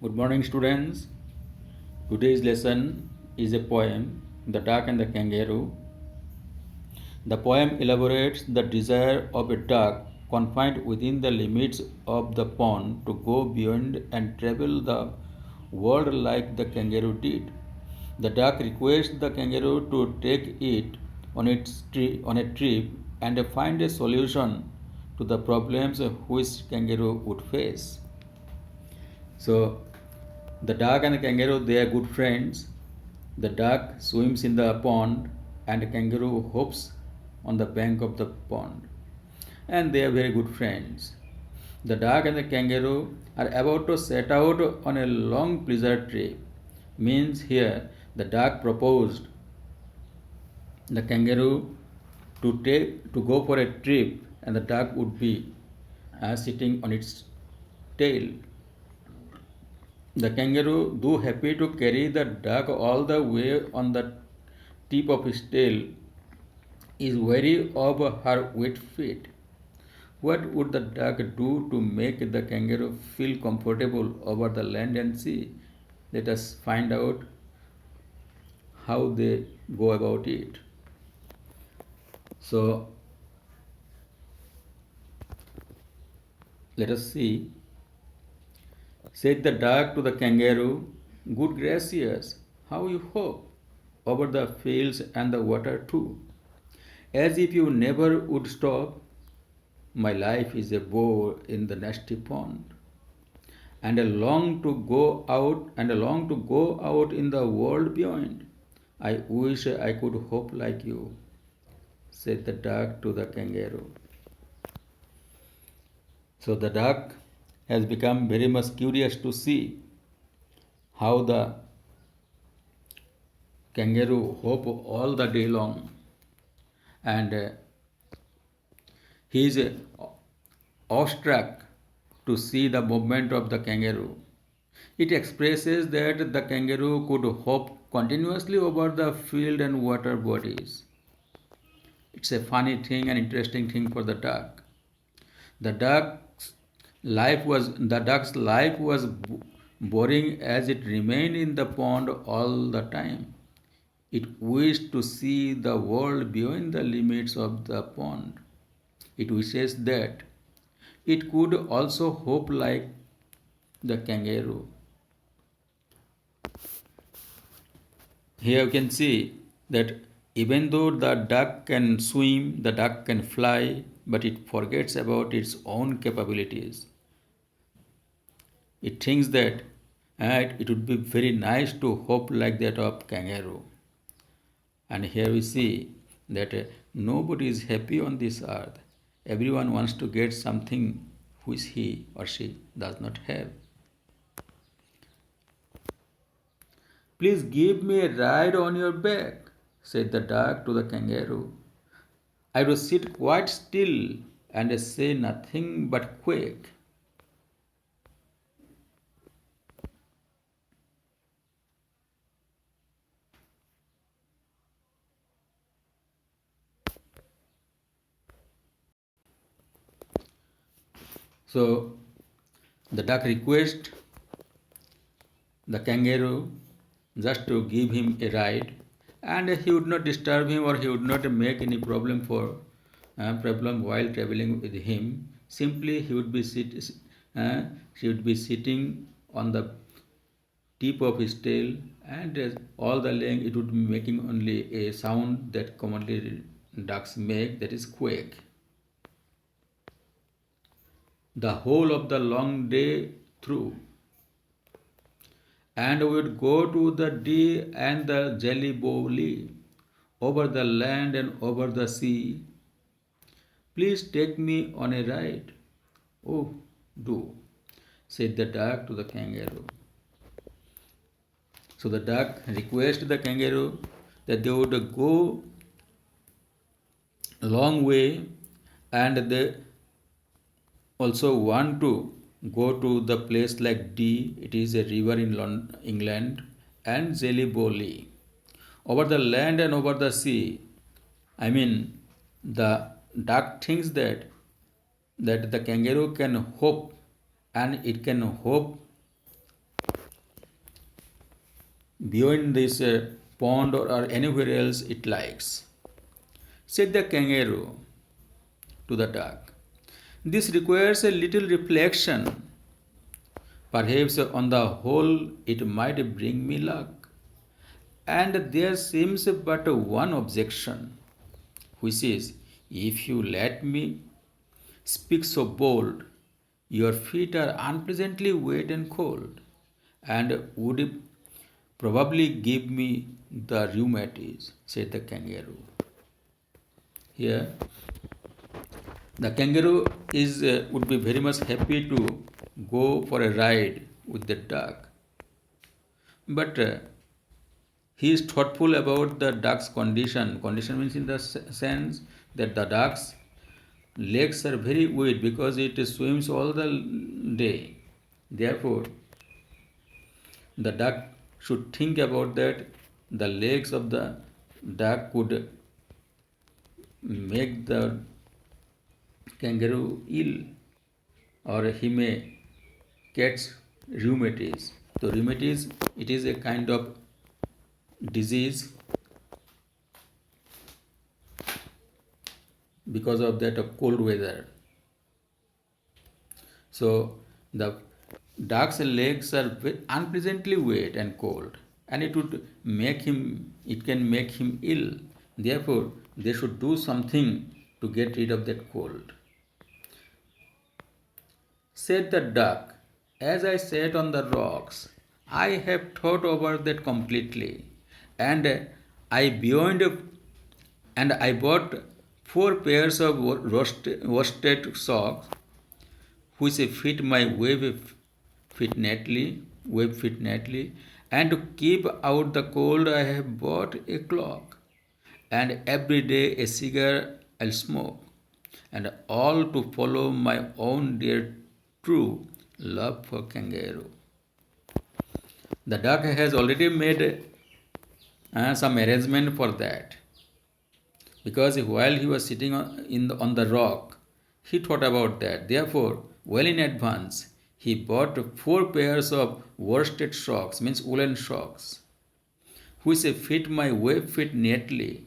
Good morning, students. Today's lesson is a poem, The Duck and the Kangaroo. The poem elaborates the desire of a duck confined within the limits of the pond to go beyond and travel the world like the kangaroo did. The duck requests the kangaroo to take it on a trip and find a solution to the problems which kangaroo would face. So the duck and the kangaroo, they are good friends. The duck swims in the pond and the kangaroo hops on the bank of the pond. And they are very good friends. The duck and the kangaroo are about to set out on a long pleasure trip. Means here the duck proposed the kangaroo to go for a trip and the duck would be sitting on its tail. The kangaroo, though happy to carry the duck all the way on the tip of his tail, is wary of her wet feet. What would the duck do to make the kangaroo feel comfortable over the land and sea? Let us find out how they go about it. So, let us see. Said the duck to the kangaroo, "Good gracious, how you hop over the fields and the water too, as if you never would stop. My life is a bore in the nasty pond, and I long to go out in the world beyond. I wish I could hope like you," said the duck to the kangaroo. So the duck has become very much curious to see how the kangaroo hop all the day long, and he is awestruck to see the movement of the kangaroo. It expresses that the kangaroo could hop continuously over the field and water bodies. It's a funny thing and interesting thing for the duck. The duck's life was boring as it remained in the pond all the time. It wished to see the world beyond the limits of the pond. It wishes that it could also hope like the kangaroo. Here you can see that even though the duck can swim, the duck can fly, but it forgets about its own capabilities. It thinks that it would be very nice to hope like that of kangaroo. And here we see that nobody is happy on this earth. Everyone wants to get something which he or she does not have. "Please give me a ride on your back," said the duck to the kangaroo. "I will sit quite still and say nothing but quake." So the duck requests the kangaroo just to give him a ride, and he would not disturb him or he would not make any problem while traveling with him. Simply she would be sitting on the tip of his tail, and all the length it would be making only a sound that commonly ducks make, that is quake. The whole of the long day through, and we would go to the Dee and the Jelly Bowly, over the land and over the sea. "Please take me on a ride." "Oh, do," said the duck to the kangaroo. So the duck requested the kangaroo that they would go a long way, and they also want to go to the place like Dee, it is a river in England, and Jelly Bowly, over the land and over the sea. I mean, the duck thinks that the kangaroo can hope, and it can hope beyond this pond or anywhere else it likes, said the kangaroo to the duck. This requires a little reflection. Perhaps on the whole it might bring me luck. And there seems but one objection, which is, if you let me speak so bold, your feet are unpleasantly wet and cold, and would probably give me the rheumatiz, said the kangaroo. Here, the kangaroo would be very much happy to go for a ride with the duck, but he is thoughtful about the duck's condition. Condition means in the sense that the duck's legs are very weak because it swims all the day. Therefore, the duck should think about that the legs of the duck could make the kangaroo ill, or he may catch rheumatiz. So rheumatiz, it is a kind of disease because of that of cold weather. So the duck's legs are unpleasantly wet and cold, and it can make him ill. Therefore, they should do something to get rid of that cold. Said the duck, as I sat on the rocks, I have thought over that completely, and I beyond and I bought 4 pairs of worsted socks which fit my web fit neatly, and to keep out the cold I have bought a clock, and every day a cigar I'll smoke, and all to follow my own dear true love for kangaroo. The duck has already made some arrangement for that, because while he was sitting on the rock, he thought about that. Therefore, well in advance, he bought 4 pairs of worsted socks, means woolen socks, which fit my web fit neatly,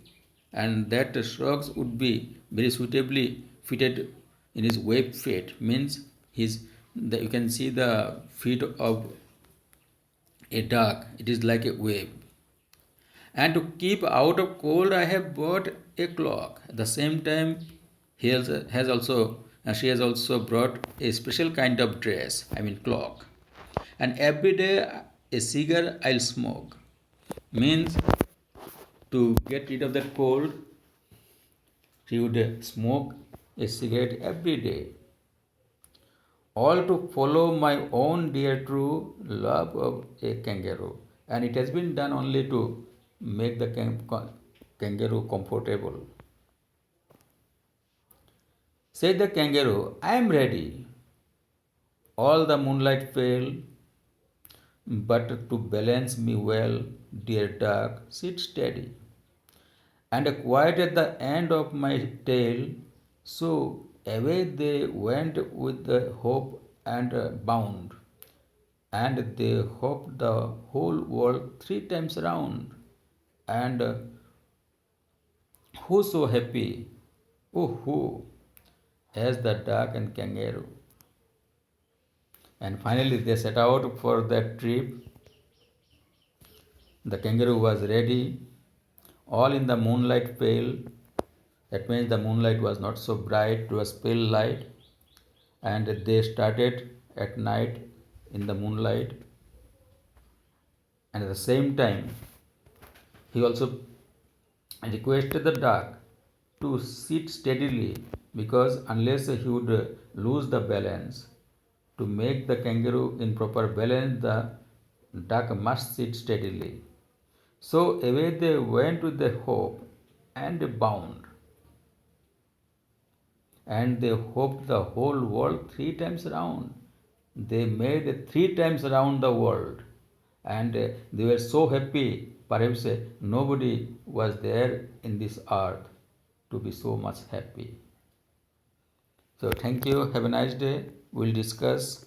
and that socks would be very suitably fitted in his web fit, means you can see the feet of a duck, it is like a web. And to keep out of cold, I have bought a clock. At the same time, she has also brought a special kind of dress, I mean clock. And every day a cigar I'll smoke. Means to get rid of that cold, she would smoke a cigarette every day. All to follow my own dear true love of a kangaroo. And it has been done only to make the kangaroo comfortable. Said the kangaroo, I am ready. All the moonlight fell, but to balance me well, dear duck, sit steady. And quite at the end of my tale, so away they went with the hope and bound, and they hopped the whole world 3 times round. And who so happy? Oh, who? As the duck and kangaroo. And finally, they set out for that trip. The kangaroo was ready, all in the moonlight pale. That means the moonlight was not so bright, it was pale light. And they started at night in the moonlight. And at the same time, he also requested the duck to sit steadily, because unless he would lose the balance, to make the kangaroo in proper balance, the duck must sit steadily. So away they went with the hope and bound, and they hopped the whole world 3 times round. They made 3 times round the world, and they were so happy. Perhaps nobody was there in this earth to be so much happy. So thank you. Have a nice day. We'll discuss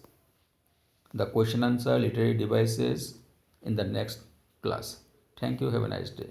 the question answer literary devices in the next class. Thank you. Have a nice day.